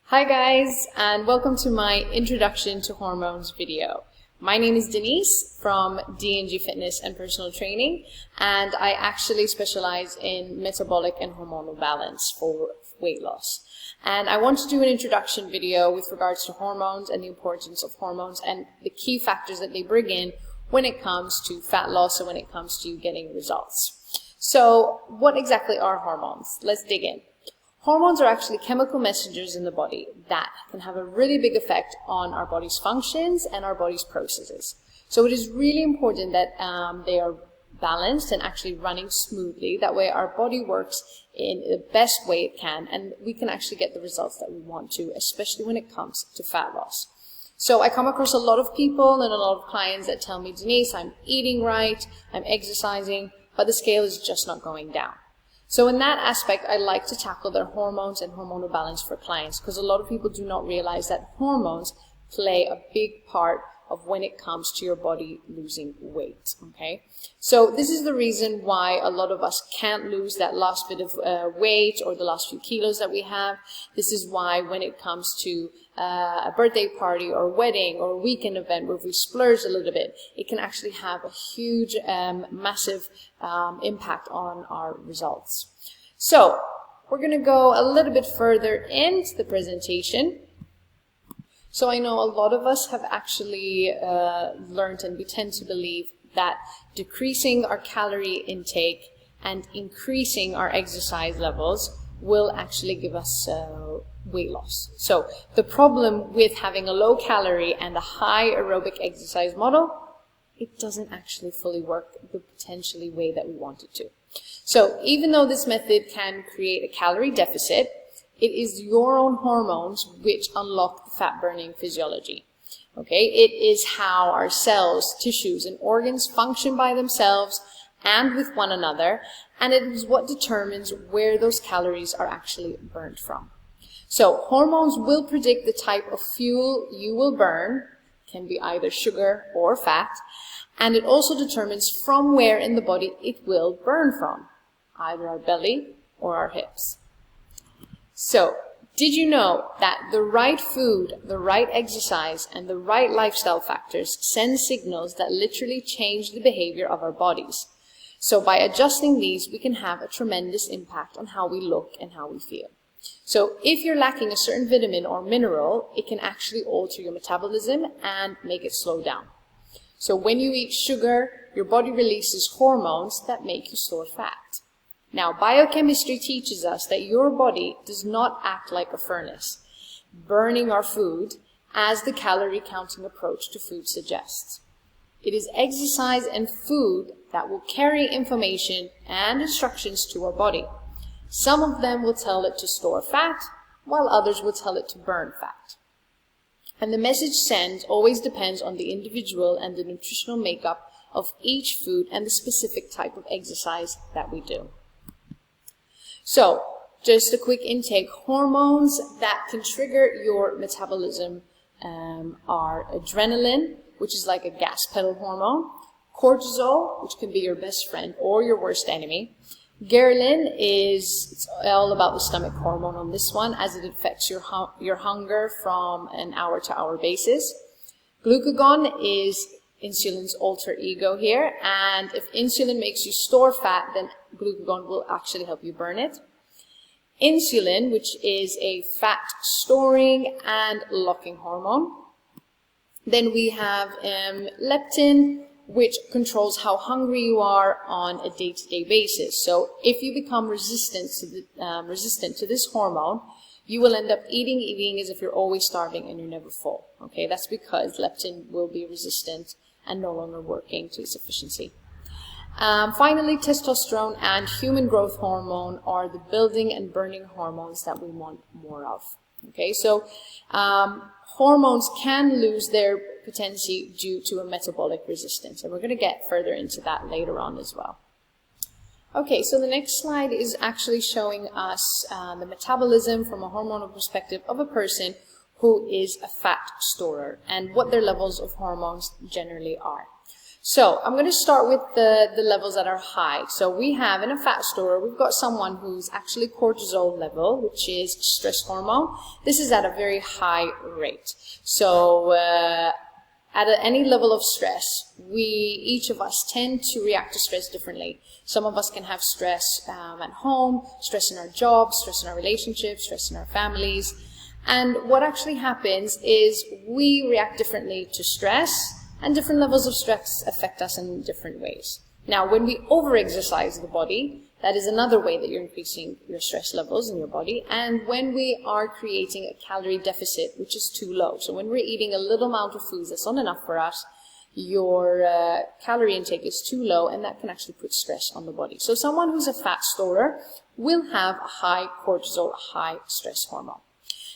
Hi guys, and welcome to my Introduction to Hormones video. My name is Denise from D&G Fitness and Personal Training, and I actually specialize in metabolic and hormonal balance for weight loss. And I want to do an introduction video with regards to hormones and the importance of hormones and the key factors that they bring in when it comes to fat loss and when it comes to getting results. So what exactly are hormones? Let's dig in. Hormones are actually chemical messengers in the body that can have a really big effect on our body's functions and our body's processes. So it is really important that they are balanced and actually running smoothly. That way our body works in the best way it can, and we can actually get the results that we want to, especially when it comes to fat loss. So I come across a lot of people and a lot of clients that tell me, Denise, I'm eating right, I'm exercising, but the scale is just not going down. So in that aspect, I like to tackle their hormones and hormonal balance for clients, because a lot of people do not realize that hormones play a big part of when it comes to your body losing weight, okay? So this is the reason why a lot of us can't lose that last bit of weight or the last few kilos that we have. This is why when it comes to a birthday party or wedding or a weekend event where we splurge a little bit, it can actually have a huge, massive impact on our results. So we're going to go a little bit further into the presentation. So I know a lot of us have actually learned, and we tend to believe that decreasing our calorie intake and increasing our exercise levels will actually give us weight loss. So the problem with having a low calorie and a high aerobic exercise model, it doesn't actually fully work the potentially way that we want it to. So even though this method can create a calorie deficit, it is your own hormones which unlock the fat-burning physiology. Okay, it is how our cells, tissues, and organs function by themselves and with one another, and it is what determines where those calories are actually burnt from. So hormones will predict the type of fuel you will burn, can be either sugar or fat, and it also determines from where in the body it will burn from, either our belly or our hips. So, did you know that the right food, the right exercise, and the right lifestyle factors send signals that literally change the behavior of our bodies? So by adjusting these, we can have a tremendous impact on how we look and how we feel. So if you're lacking a certain vitamin or mineral, it can actually alter your metabolism and make it slow down. So when you eat sugar, your body releases hormones that make you store fat. Now, biochemistry teaches us that your body does not act like a furnace, burning our food as the calorie counting approach to food suggests. It is exercise and food that will carry information and instructions to our body. Some of them will tell it to store fat, while others will tell it to burn fat. And the message sent always depends on the individual and the nutritional makeup of each food and the specific type of exercise that we do. So, just a quick intake. Hormones that can trigger your metabolism are adrenaline, which is like a gas pedal hormone, cortisol, which can be your best friend or your worst enemy. Ghrelin it's all about the stomach hormone on this one, as it affects your hunger from an hour-to-hour basis. Glucagon is insulin's alter ego here, and if insulin makes you store fat, then glucagon will actually help you burn it. Insulin, which is a fat storing and locking hormone. Then we have leptin, which controls how hungry you are on a day-to-day basis. So if you become resistant to this hormone, you will end up eating as if you're always starving and you're never full. Okay, that's because leptin will be resistant and no longer working to its efficiency. Finally, testosterone and human growth hormone are the building and burning hormones that we want more of. Okay, so hormones can lose their potency due to a metabolic resistance, and we're going to get further into that later on as well. Okay, so the next slide is actually showing us the metabolism from a hormonal perspective of a person who is a fat storer and what their levels of hormones generally are. So I'm going to start with the levels that are high. So we have in a fat storer, we've got someone who's actually cortisol level, which is stress hormone. This is at a very high rate. So at any level of stress, each of us tend to react to stress differently. Some of us can have stress at home, stress in our jobs, stress in our relationships, stress in our families. And what actually happens is we react differently to stress, and different levels of stress affect us in different ways. Now, when we over-exercise the body, that is another way that you're increasing your stress levels in your body. And when we are creating a calorie deficit, which is too low. So when we're eating a little amount of foods that's not enough for us, your calorie intake is too low, and that can actually put stress on the body. So someone who's a fat storer will have a high cortisol, a high stress hormone.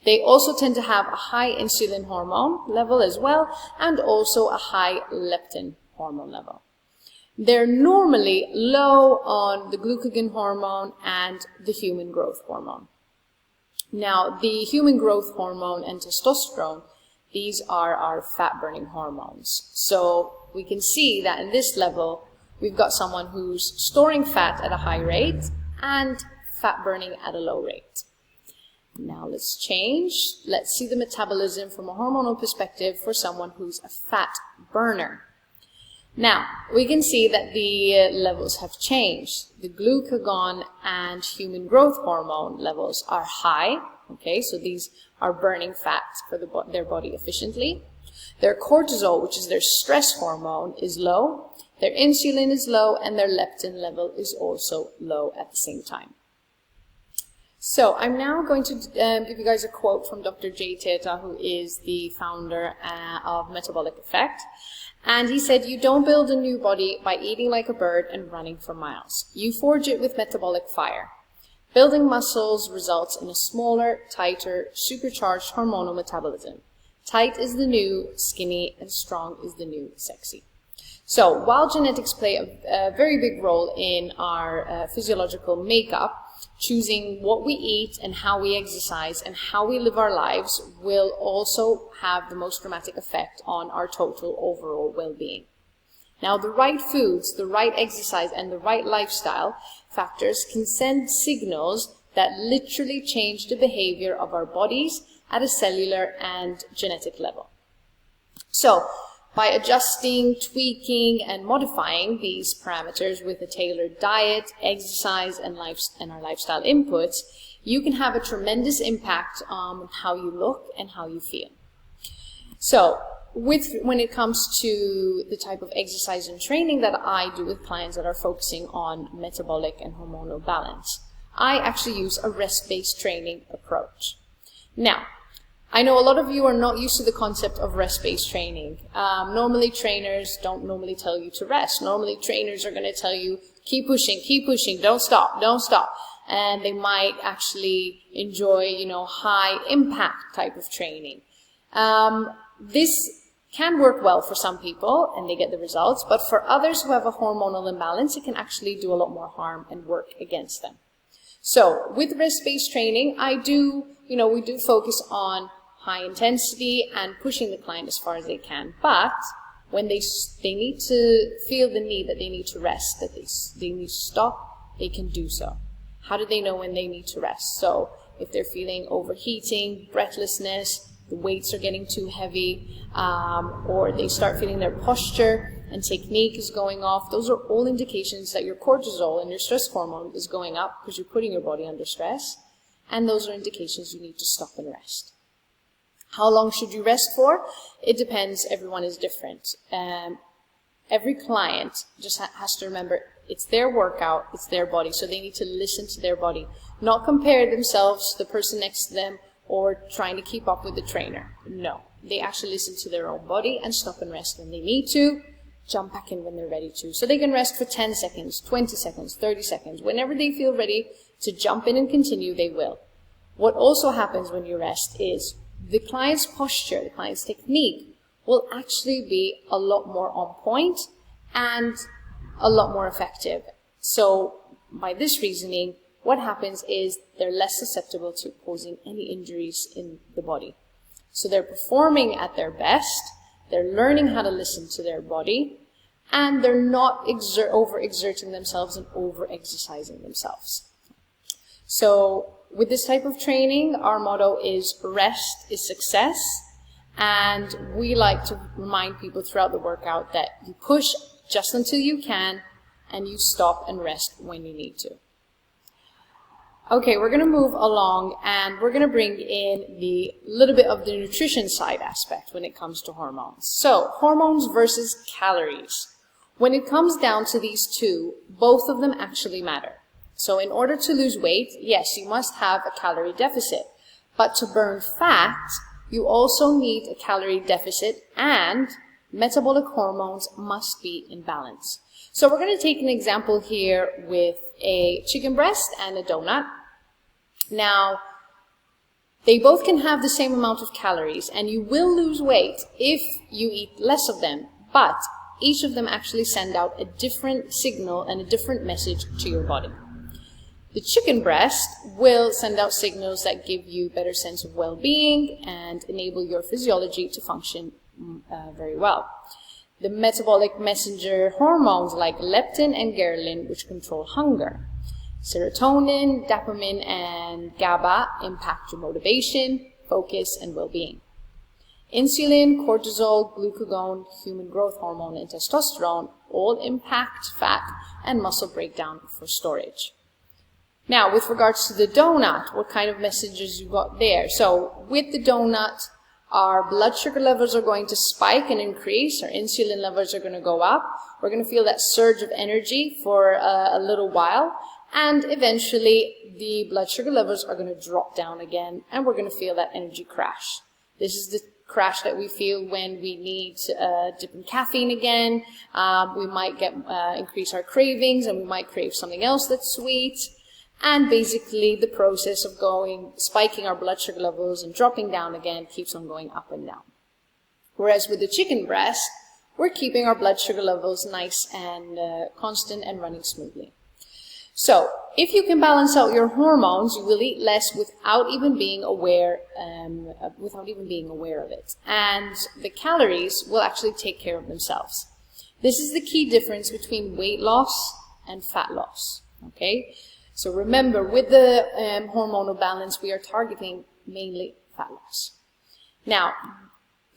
They also tend to have a high insulin hormone level as well, and also a high leptin hormone level. They're normally low on the glucagon hormone and the human growth hormone. Now, the human growth hormone and testosterone, these are our fat-burning hormones. So we can see that in this level, we've got someone who's storing fat at a high rate and fat-burning at a low rate. Now let's change. Let's see the metabolism from a hormonal perspective for someone who's a fat burner. Now, we can see that the levels have changed. The glucagon and human growth hormone levels are high. Okay, so these are burning fat for their body efficiently. Their cortisol, which is their stress hormone, is low. Their insulin is low, and their leptin level is also low at the same time. So I'm now going to give you guys a quote from Dr. Jay Teta, who is the founder of Metabolic Effect. And he said, "You don't build a new body by eating like a bird and running for miles. You forge it with metabolic fire. Building muscles results in a smaller, tighter, supercharged hormonal metabolism. Tight is the new skinny, and strong is the new sexy." So while genetics play a very big role in our physiological makeup, choosing what we eat and how we exercise and how we live our lives will also have the most dramatic effect on our total overall well-being. Now, the right foods, the right exercise, and the right lifestyle factors can send signals that literally change the behavior of our bodies at a cellular and genetic level. So, by adjusting, tweaking, and modifying these parameters with a tailored diet, exercise, and our lifestyle inputs, you can have a tremendous impact on how you look and how you feel. So, when it comes to the type of exercise and training that I do with clients that are focusing on metabolic and hormonal balance, I actually use a rest-based training approach. Now, I know a lot of you are not used to the concept of rest-based training. Normally trainers don't normally tell you to rest. Normally trainers are going to tell you, keep pushing, don't stop. And they might actually enjoy, high impact type of training. This can work well for some people and they get the results, but for others who have a hormonal imbalance, it can actually do a lot more harm and work against them. So with rest-based training, we do focus on high intensity and pushing the client as far as they can. But when they need to feel the need that they need to rest, that they need to stop, they can do so. How do they know when they need to rest? So if they're feeling overheating, breathlessness, the weights are getting too heavy, or they start feeling their posture and technique is going off, those are all indications that your cortisol and your stress hormone is going up because you're putting your body under stress, and those are indications you need to stop and rest. How long should you rest for? It depends. Everyone is different. Every client just has to remember it's their workout, it's their body, so they need to listen to their body, not compare themselves to the person next to them or trying to keep up with the trainer. No, they actually listen to their own body and stop and rest when they need to, jump back in when they're ready to. So they can rest for 10 seconds, 20 seconds, 30 seconds. Whenever they feel ready to jump in and continue, they will. What also happens when you rest is the client's posture, the client's technique will actually be a lot more on point and a lot more effective. So by this reasoning, what happens is they're less susceptible to causing any injuries in the body. So they're performing at their best, they're learning how to listen to their body, and they're not over-exerting themselves and over-exercising themselves. So with this type of training, our motto is rest is success, and we like to remind people throughout the workout that you push just until you can, and you stop and rest when you need to. Okay, we're going to move along, and we're going to bring in the little bit of the nutrition side aspect when it comes to hormones. So, hormones versus calories. When it comes down to these two, both of them actually matter. So in order to lose weight, yes, you must have a calorie deficit. But to burn fat, you also need a calorie deficit, and metabolic hormones must be in balance. So we're going to take an example here with a chicken breast and a donut. Now, they both can have the same amount of calories, and you will lose weight if you eat less of them, but each of them actually send out a different signal and a different message to your body. The chicken breast will send out signals that give you a better sense of well-being and enable your physiology to function very well. The metabolic messenger hormones like leptin and ghrelin, which control hunger. Serotonin, dopamine, and GABA impact your motivation, focus, and well-being. Insulin, cortisol, glucagon, human growth hormone, and testosterone all impact fat and muscle breakdown for storage. Now, with regards to the donut, what kind of messages you got there? So, with the donut, our blood sugar levels are going to spike and increase. Our insulin levels are going to go up. We're going to feel that surge of energy for a little while. And eventually, the blood sugar levels are going to drop down again. And we're going to feel that energy crash. This is the crash that we feel when we need to dip in caffeine again. We might increase our cravings, and we might crave something else that's sweet. And basically, the process of spiking our blood sugar levels and dropping down again keeps on going up and down. Whereas with the chicken breast, we're keeping our blood sugar levels nice and constant and running smoothly. So, if you can balance out your hormones, you will eat less without even being aware of it. And the calories will actually take care of themselves. This is the key difference between weight loss and fat loss. Okay? So remember, with the hormonal balance, we are targeting mainly fat loss. Now,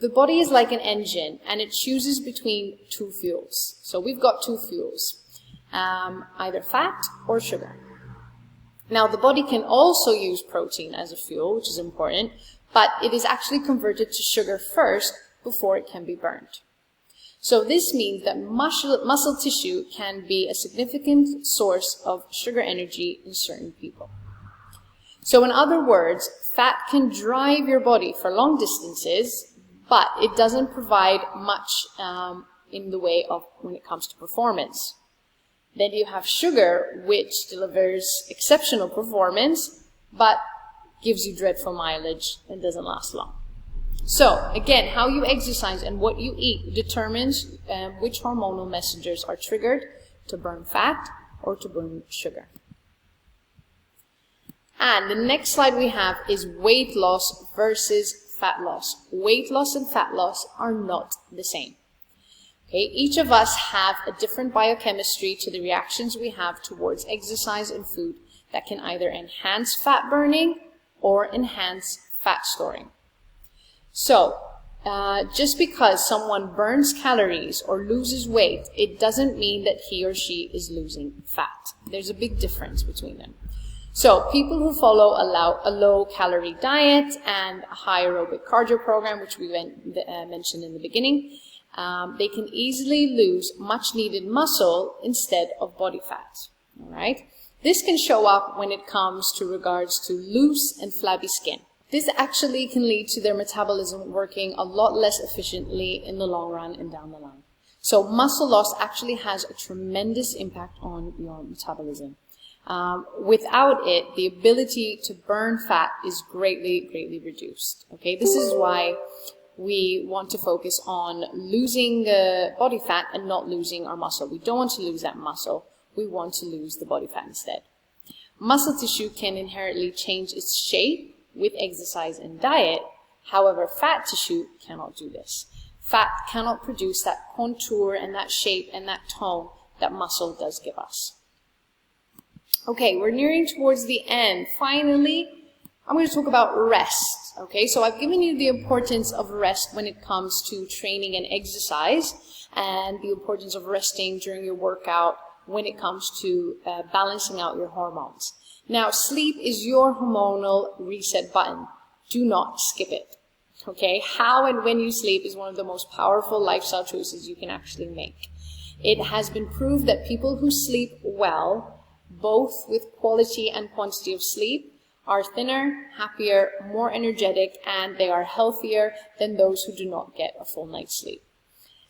the body is like an engine, and it chooses between two fuels. So we've got two fuels, either fat or sugar. Now, the body can also use protein as a fuel, which is important, but it is actually converted to sugar first before it can be burned. So this means that muscle tissue can be a significant source of sugar energy in certain people. So in other words, fat can drive your body for long distances, but it doesn't provide much in the way of when it comes to performance. Then you have sugar, which delivers exceptional performance, but gives you dreadful mileage and doesn't last long. So, again, how you exercise and what you eat determines which hormonal messengers are triggered to burn fat or to burn sugar. And the next slide we have is weight loss versus fat loss. Weight loss and fat loss are not the same. Okay, each of us have a different biochemistry to the reactions we have towards exercise and food that can either enhance fat burning or enhance fat storing. So, just because someone burns calories or loses weight, it doesn't mean that he or she is losing fat. There's a big difference between them. So, people who follow a low-calorie diet and a high aerobic cardio program, which we mentioned in the beginning, they can easily lose much-needed muscle instead of body fat. All right? This can show up when it comes to regards to loose and flabby skin. This actually can lead to their metabolism working a lot less efficiently in the long run and down the line. So muscle loss actually has a tremendous impact on your metabolism. Without it, the ability to burn fat is greatly reduced. Okay, this is why we want to focus on losing the body fat and not losing our muscle. We don't want to lose that muscle. We want to lose the body fat instead. Muscle tissue can inherently change its shape with exercise and diet. However, fat tissue cannot do this. Fat cannot produce that contour and that shape and that tone that muscle does give us. Okay, we're nearing towards the end. Finally, I'm going to talk about rest. Okay, so I've given you the importance of rest when it comes to training and exercise, and the importance of resting during your workout when it comes to balancing out your hormones. Now, sleep is your hormonal reset button. Do not skip it. Okay, how and when you sleep is one of the most powerful lifestyle choices you can actually make. It has been proved that people who sleep well, both with quality and quantity of sleep, are thinner, happier, more energetic, and they are healthier than those who do not get a full night's sleep.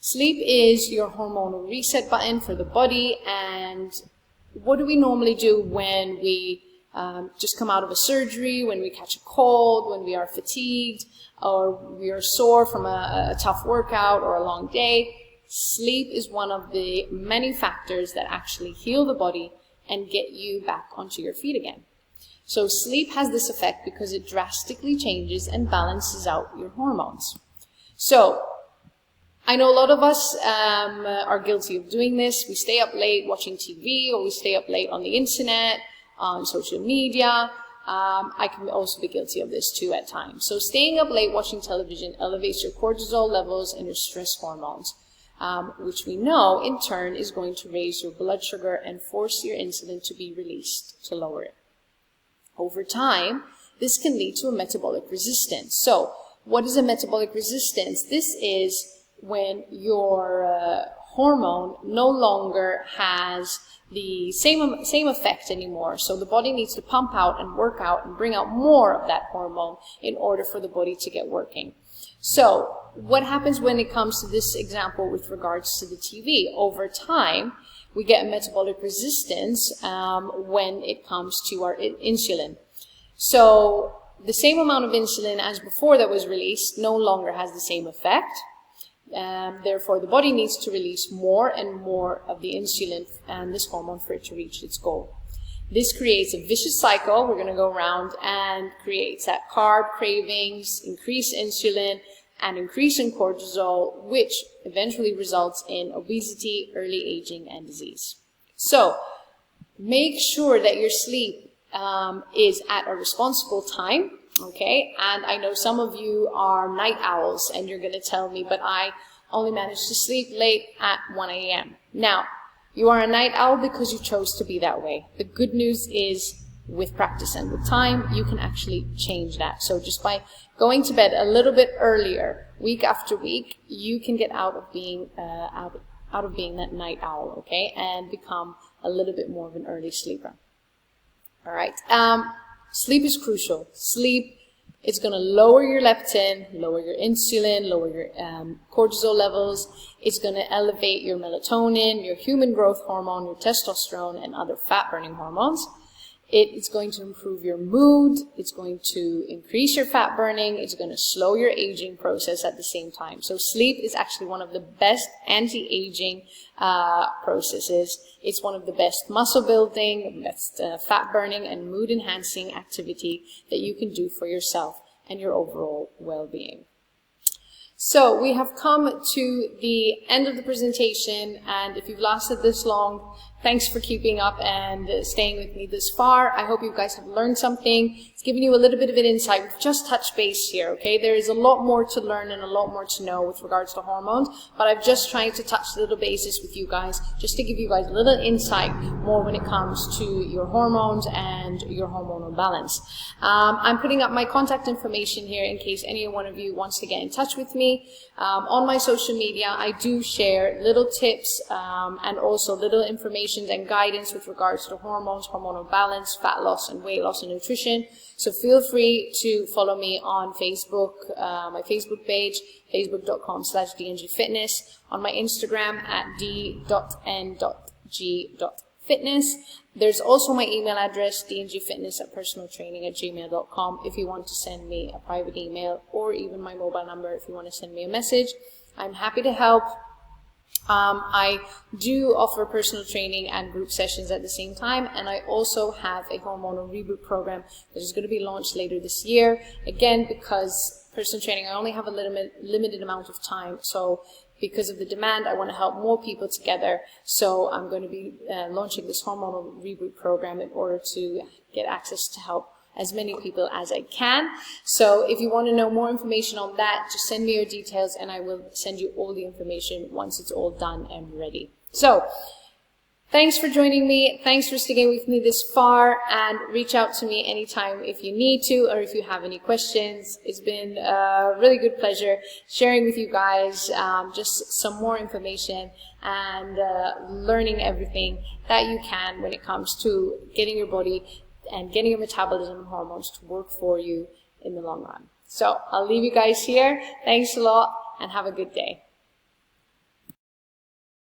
Sleep is your hormonal reset button for the body. And what do we normally do when we just come out of a surgery, when we catch a cold, when we are fatigued, or we are sore from a tough workout or a long day? Sleep is one of the many factors that actually heal the body and get you back onto your feet again. So sleep has this effect because it drastically changes and balances out your hormones. So I know a lot of us are guilty of doing this. We stay up late watching TV, or we stay up late on the internet, on social media. I can also be guilty of this too at times. So staying up late watching television elevates your cortisol levels and your stress hormones, which we know in turn is going to raise your blood sugar and force your insulin to be released to lower it. Over time, this can lead to a metabolic resistance. So what is a metabolic resistance? This is when your hormone no longer has the same effect anymore. So the body needs to pump out and work out and bring out more of that hormone in order for the body to get working. So what happens when it comes to this example with regards to the TV? Over time, we get a metabolic resistance when it comes to our insulin. So the same amount of insulin as before that was released no longer has the same effect. Therefore, the body needs to release more and more of the insulin and this hormone for it to reach its goal. This creates a vicious cycle. We're going to go around and creates that carb cravings, increase insulin, and increase in cortisol, which eventually results in obesity, early aging, and disease. So make sure that your sleep is at a responsible time. Okay, and I know some of you are night owls and you're going to tell me, but I only manage to sleep late at 1 a.m. Now, you are a night owl because you chose to be that way. The good news is, with practice and with time, you can actually change that. So just by going to bed a little bit earlier, week after week, you can get out of being out of being that night owl, okay, and become a little bit more of an early sleeper. All right. Sleep is crucial. Sleep is going to lower your leptin, lower your insulin, lower your cortisol levels. It's going to elevate your melatonin, your human growth hormone, your testosterone, and other fat-burning hormones. It's going to improve your mood. It's going to increase your fat burning. It's going to slow your aging process at the same time. So sleep is actually one of the best anti-aging processes. It's one of the best muscle building, best fat burning, and mood enhancing activity that you can do for yourself and your overall well-being. So we have come to the end of the presentation, and if you've lasted this long, thanks for keeping up and staying with me this far. I hope you guys have learned something. It's given you a little bit of an insight. We've just touched base here, okay? There is a lot more to learn and a lot more to know with regards to hormones, but I've just tried to touch the little bases with you guys, just to give you guys a little insight more when it comes to your hormones and your hormonal balance. I'm putting up my contact information here in case any one of you wants to get in touch with me. On my social media, I do share little tips and also little information and guidance with regards to hormones, hormonal balance, fat loss, and weight loss and nutrition. So feel free to follow me on Facebook, my Facebook page, facebook.com/dngfitness, on my Instagram at d.n.g.fitness. There's also my email address, dngfitness@personaltraining@gmail.com, if you want to send me a private email, or even my mobile number if you want to send me a message. I'm happy to help. I do offer personal training and group sessions at the same time, and I also have a hormonal reboot program that is going to be launched later this year. Again, because personal training, I only have a limited amount of time. So because of the demand, I want to help more people together. So I'm going to be launching this Hormonal Reboot program in order to get access to help as many people as I can. So if you want to know more information on that, just send me your details and I will send you all the information once it's all done and ready. So thanks for joining me. Thanks for sticking with me this far, and reach out to me anytime if you need to or if you have any questions. It's been a really good pleasure sharing with you guys just some more information and learning everything that you can when it comes to getting your body and getting your metabolism and hormones to work for you in the long run. So I'll leave you guys here. Thanks a lot and have a good day.